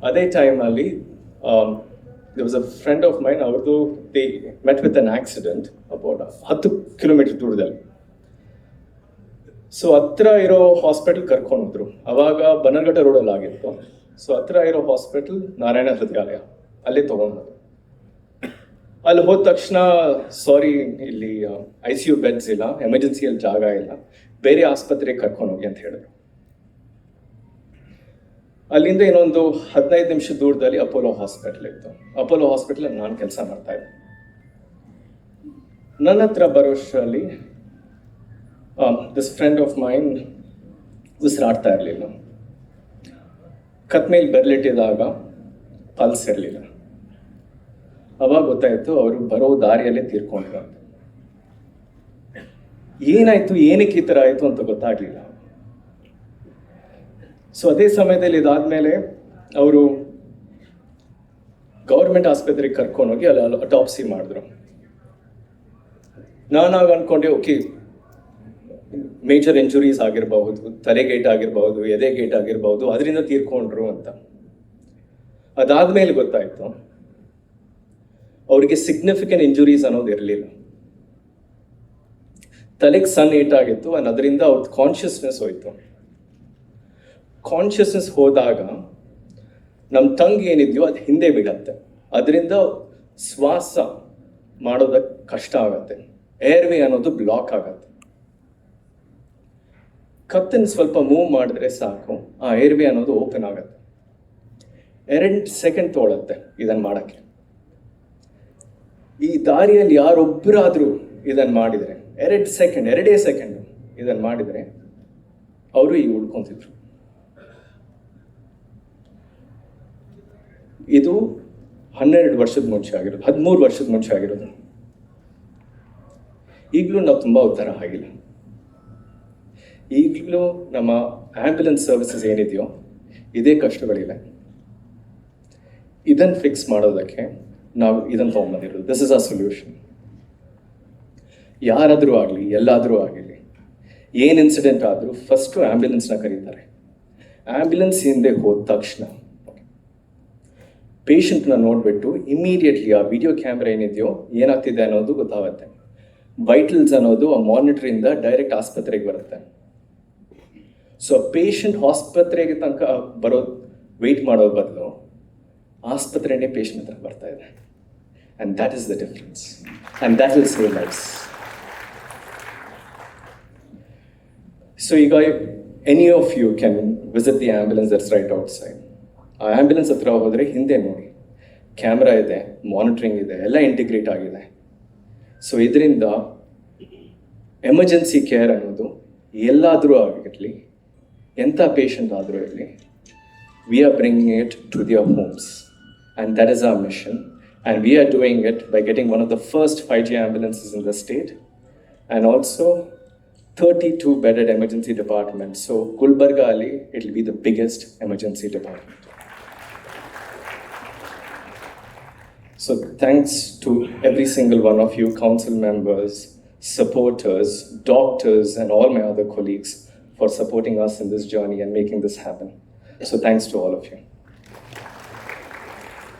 ಅದೇ ಟೈಮಲ್ಲಿ there was a friend of mine, ಅವ್ರದ್ದು they met with an accident about 10 kilometre ದೂರದಲ್ಲಿ. So ಹತ್ರ ಇರೋ ಹಾಸ್ಪಿಟಲ್ ಕರ್ಕೊಂಡೋದ್ರು. ಅವಾಗ ಬನ್ನರ್ಘಟ್ಟ ರೋಡಲ್ಲಿ ಆಗಿತ್ತು. ಸೊ ಹತ್ರ ಇರೋ ಹಾಸ್ಪಿಟಲ್ ನಾರಾಯಣ ಹೃದಯಾಲಯ, ಅಲ್ಲೇ ತೊಗೊಂಡು ಅಲ್ಲಿ ಹೋದ ತಕ್ಷಣ ಸಾರಿ ಇಲ್ಲಿ ICU ಬೆಡ್ಸ್ ಇಲ್ಲ, ಎಮರ್ಜೆನ್ಸಿಯಲ್ಲಿ ಜಾಗ ಇಲ್ಲ, ಬೇರೆ ಆಸ್ಪತ್ರೆಗೆ ಕರ್ಕೊಂಡೋಗಿ ಅಂತ ಹೇಳಿದ್ರು. ಅಲ್ಲಿಂದ ಇನ್ನೊಂದು 15 ನಿಮಿಷ ದೂರದಲ್ಲಿ ಅಪೋಲೋ ಹಾಸ್ಪಿಟಲ್ ಇತ್ತು. ಅಪೋಲೋ ಹಾಸ್ಪಿಟಲ್ ನಾನು ಕೆಲಸ ಮಾಡ್ತಾ ಇದ್ದೆ. ನನ್ನ ಹತ್ರ ಬರೋಷ್ಟರಲ್ಲಿ ದಿಸ್ ಫ್ರೆಂಡ್ ಆಫ್ ಮೈನ್ ಉಸಿರಾಡ್ತಾ ಇರಲಿಲ್ಲ. ಕತ್ ಮೇಲೆ ಬೆರಳಿಟ್ಟಿದಾಗ ಪಲ್ಸ್ ಇರಲಿಲ್ಲ. ಅವಾಗ ಗೊತ್ತಾಯಿತು ಅವರು ಬರೋ ದಾರಿಯಲ್ಲೇ ತೀರ್ಕೊಂಡ್ರು ಅಂತ. ಏನಾಯ್ತು, ಏನಕ್ಕೆ ಈ ಥರ ಆಯಿತು ಅಂತ ಗೊತ್ತಾಗಲಿಲ್ಲ. ಸೊ ಅದೇ ಸಮಯದಲ್ಲಿ ಇದಾದ್ಮೇಲೆ ಅವರು ಗೌರ್ಮೆಂಟ್ ಆಸ್ಪತ್ರೆಗೆ ಕರ್ಕೊಂಡೋಗಿ ಅಲ್ಲಿ ಅಟಾಪ್ಸಿ ಮಾಡಿದ್ರು. ನಾನಾಗ ಅನ್ಕೊಂಡೆ ಓಕೆ ಮೇಜರ್ ಇಂಜುರೀಸ್ ಆಗಿರಬಹುದು, ತಲೆಗೇಟ್ ಆಗಿರಬಹುದು, ಎದೆಗೇಟ್ ಆಗಿರಬಹುದು, ಅದರಿಂದ ತೀರ್ಕೊಂಡ್ರು ಅಂತ. ಅದಾದ್ಮೇಲೆ ಗೊತ್ತಾಯ್ತು ಅವರಿಗೆ ಸಿಗ್ನಿಫಿಕೆಂಟ್ ಇಂಜುರೀಸ್ ಅನ್ನೋದು ಇರಲಿಲ್ಲ. ತಲೆಗೆ ಸಣ್ಣ ಏಟಾಗಿತ್ತು, ಅದರಿಂದ ಅವ್ರದ್ದು ಕಾನ್ಷಿಯಸ್ನೆಸ್ ಹೋಯ್ತು. ಕಾನ್ಷಿಯಸ್ನೆಸ್ ಹೋದಾಗ ನಮ್ಮ ಟಂಗ್ ಏನಿದೆಯೋ ಅದು ಹಿಂದೆ ಬೀಳತ್ತೆ. ಅದರಿಂದ ಶ್ವಾಸ ಮಾಡೋದಕ್ಕೆ ಕಷ್ಟ ಆಗತ್ತೆ. ಏರ್ವೇ ಅನ್ನೋದು ಬ್ಲಾಕ್ ಆಗತ್ತೆ. ಕತ್ತನ್ನು ಸ್ವಲ್ಪ ಮೂವ್ ಮಾಡಿದ್ರೆ ಸಾಕು, ಆ ಏರ್ವೇ ಅನ್ನೋದು ಓಪನ್ ಆಗತ್ತೆ. 2 ಸೆಕೆಂಡ್ ತೊಗೊಳತ್ತೆ ಇದನ್ನು ಮಾಡೋಕ್ಕೆ. ಈ ದಾರಿಯಲ್ಲಿ ಯಾರೊಬ್ಬರಾದರೂ ಇದನ್ನು ಮಾಡಿದರೆ 2 ಸೆಕೆಂಡ್ ಇದನ್ನು ಮಾಡಿದರೆ ಅವರು ಈಗ ಉಳ್ಕೊಂತಿದ್ರು. ಇದು 12 ವರ್ಷದ ಮುಂಚೆ ಆಗಿರೋದು, 13 ವರ್ಷದ ಮುಂಚೆ ಆಗಿರೋದು. ಈಗಲೂ ನಾವು ತುಂಬ ಉದ್ಧಾರ ಆಗಿಲ್ಲ. ಈಗಲೂ ನಮ್ಮ ಆ್ಯಂಬುಲೆನ್ಸ್ ಸರ್ವಿಸಸ್ ಏನಿದೆಯೋ ಇದೇ ಕಷ್ಟಗಳಿವೆ. ಇದನ್ನು ಫಿಕ್ಸ್ ಮಾಡೋದಕ್ಕೆ ನಾವು ಇದನ್ನು ತೊಗೊಂಬಂದಿರೋದು. This is a solution. ಯಾರಾದರೂ ಆಗಲಿ, ಎಲ್ಲಾದರೂ ಆಗಲಿ, ಏನು ಇನ್ಸಿಡೆಂಟ್ ಆದರೂ ಫಸ್ಟು ಆ್ಯಂಬುಲೆನ್ಸ್ನ ಕರೀತಾರೆ. ಆ್ಯಂಬುಲೆನ್ಸ್ ಹಿಂದೆ ಹೋದ ತಕ್ಷಣ ಪೇಷಂಟ್ನ ನೋಡಿಬಿಟ್ಟು ಇಮಿಡಿಯೇಟ್ಲಿ ಆ ವಿಡಿಯೋ ಕ್ಯಾಮ್ರಾ ಏನಿದೆಯೋ ಏನಾಗ್ತಿದೆ ಅನ್ನೋದು ಗೊತ್ತಾಗುತ್ತೆ. ವೈಟಲ್ಸ್ ಅನ್ನೋದು ಆ ಮಾನಿಟ್ರಿಂದ ಡೈರೆಕ್ಟ್ ಆಸ್ಪತ್ರೆಗೆ ಬರುತ್ತೆ. ಸೊ ಪೇಷಂಟ್ ಆಸ್ಪತ್ರೆಗೆ ತನಕ ಬರೋದು ವೆಯ್ಟ್ ಮಾಡೋ ಬದಲು ಆಸ್ಪತ್ರೆನೇ ಪೇಷಂಟ್ ಹತ್ರ ಬರ್ತಾ ಇದೆ. And that is the difference. And that will save lives. So ಈಗ any of you can visit the ambulance that's right outside. ಆ ಆ್ಯಂಬುಲೆನ್ಸ್ ಹತ್ರ ಹೋದರೆ ಹಿಂದೆ ನೋಡಿ, ಕ್ಯಾಮ್ರಾ ಇದೆ, ಮಾನಿಟ್ರಿಂಗ್ ಇದೆ, ಎಲ್ಲ ಇಂಟಿಗ್ರೇಟ್ ಆಗಿದೆ. ಸೊ ಇದರಿಂದ ಎಮರ್ಜೆನ್ಸಿ ಕೇರ್ ಅನ್ನೋದು ಎಲ್ಲಾದರೂ ಆಗಿರಲಿ, ಎಂಥ ಪೇಷಂಟ್ ಆದರೂ ಇರಲಿ, we are bringing it to their homes. And that is our mission. And we are doing it by getting one of the first 5G ambulances in the state, and also 32 bedded emergency departments. So Gulbarga Ali, it will be the biggest emergency department. So thanks to every single one of you, council members, supporters, doctors, and all my other colleagues for supporting us in this journey and making this happen. So thanks to all of you.